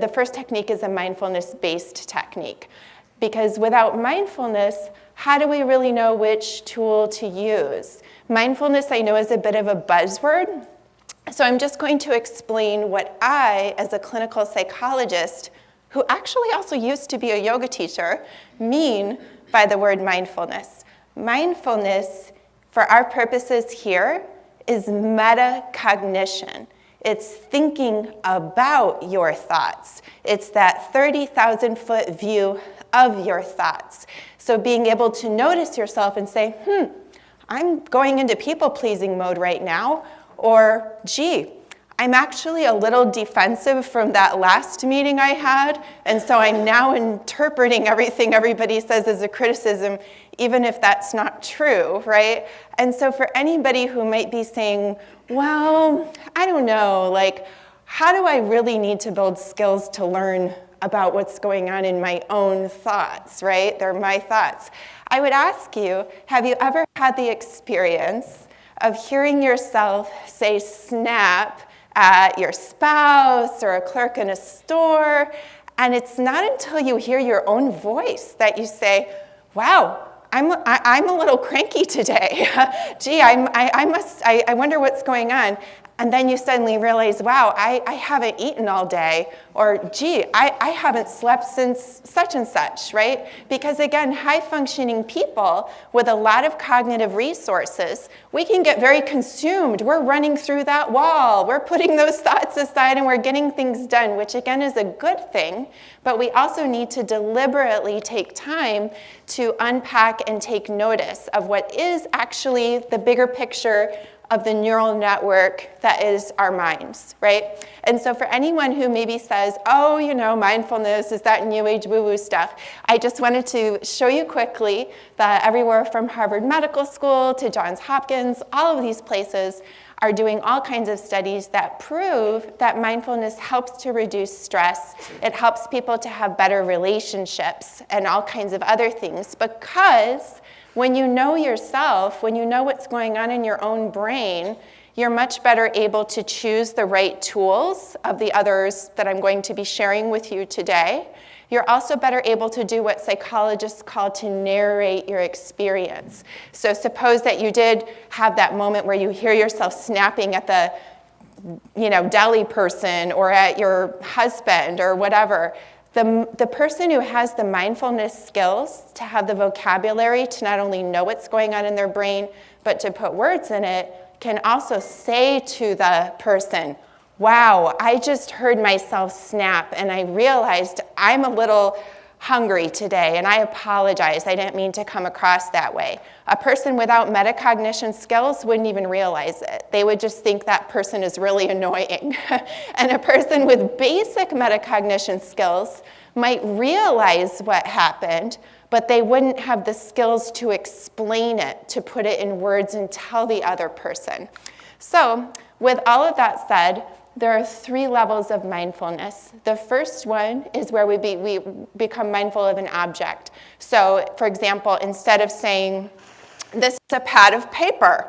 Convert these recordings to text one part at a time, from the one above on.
the first technique is a mindfulness-based technique. Because without mindfulness, how do we really know which tool to use? Mindfulness, I know, is a bit of a buzzword. So I'm just going to explain what I, as a clinical psychologist, who actually also used to be a yoga teacher, mean by the word mindfulness. Mindfulness, for our purposes here, is metacognition. It's thinking about your thoughts. It's that 30,000-foot view of your thoughts. So being able to notice yourself and say, I'm going into people-pleasing mode right now, or, gee, I'm actually a little defensive from that last meeting I had, and so I'm now interpreting everything everybody says as a criticism, even if that's not true, right? And so for anybody who might be saying, well, I don't know, like, how do I really need to build skills to learn about what's going on in my own thoughts, right? They're my thoughts. I would ask you, have you ever had the experience of hearing yourself say snap at your spouse or a clerk in a store, and it's not until you hear your own voice that you say, wow, I'm a little cranky today. Gee, I wonder what's going on. And then you suddenly realize, wow, I haven't eaten all day, or gee, I haven't slept since such and such, right? Because again, high-functioning people with a lot of cognitive resources, we can get very consumed. We're running through that wall. We're putting those thoughts aside and we're getting things done, which again is a good thing, but we also need to deliberately take time to unpack and take notice of what is actually the bigger picture of the neural network that is our minds, right? And so for anyone who maybe says, oh, you know, mindfulness is that new age woo-woo stuff, I just wanted to show you quickly that everywhere from Harvard Medical School to Johns Hopkins, all of these places are doing all kinds of studies that prove that mindfulness helps to reduce stress. It helps people to have better relationships and all kinds of other things, because when you know yourself, when you know what's going on in your own brain, you're much better able to choose the right tools of the others that I'm going to be sharing with you today. You're also better able to do what psychologists call to narrate your experience. So suppose that you did have that moment where you hear yourself snapping at the, deli person or at your husband or whatever. The person who has the mindfulness skills to have the vocabulary to not only know what's going on in their brain, but to put words in it, can also say to the person, wow, I just heard myself snap and I realized I'm a little hungry today and I apologize. I didn't mean to come across that way. A person without metacognition skills wouldn't even realize it. They would just think that person is really annoying. And a person with basic metacognition skills might realize what happened, but they wouldn't have the skills to explain it, to put it in words and tell the other person. So with all of that said, there are 3 levels of mindfulness. The first one is where we become mindful of an object. So, for example, instead of saying, this is a pad of paper,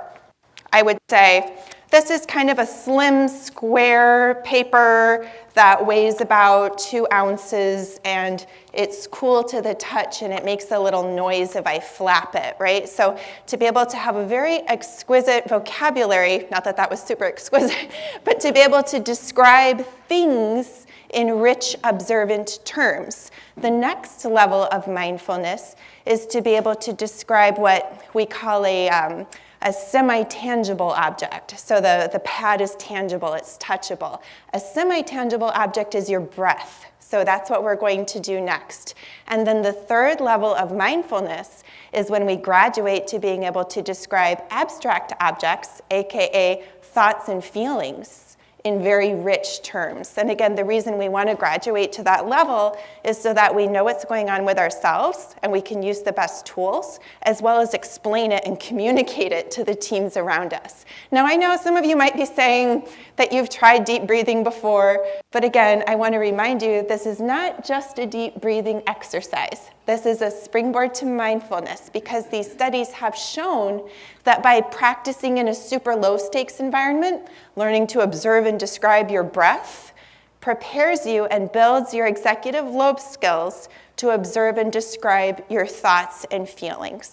I would say, this is kind of a slim, square paper that weighs about 2 ounces, and it's cool to the touch, and it makes a little noise if I flap it, right? So to be able to have a very exquisite vocabulary, not that that was super exquisite, but to be able to describe things in rich, observant terms. The next level of mindfulness is to be able to describe what we call a semi-tangible object. So the pad is tangible, it's touchable. A semi-tangible object is your breath. So that's what we're going to do next. And then the third level of mindfulness is when we graduate to being able to describe abstract objects, aka thoughts and feelings, in very rich terms. And again, the reason we want to graduate to that level is so that we know what's going on with ourselves and we can use the best tools, as well as explain it and communicate it to the teams around us. Now, I know some of you might be saying that you've tried deep breathing before, but again, I want to remind you, this is not just a deep breathing exercise. This is a springboard to mindfulness, because these studies have shown that by practicing in a super low stakes environment, learning to observe and describe your breath, prepares you and builds your executive lobe skills to observe and describe your thoughts and feelings.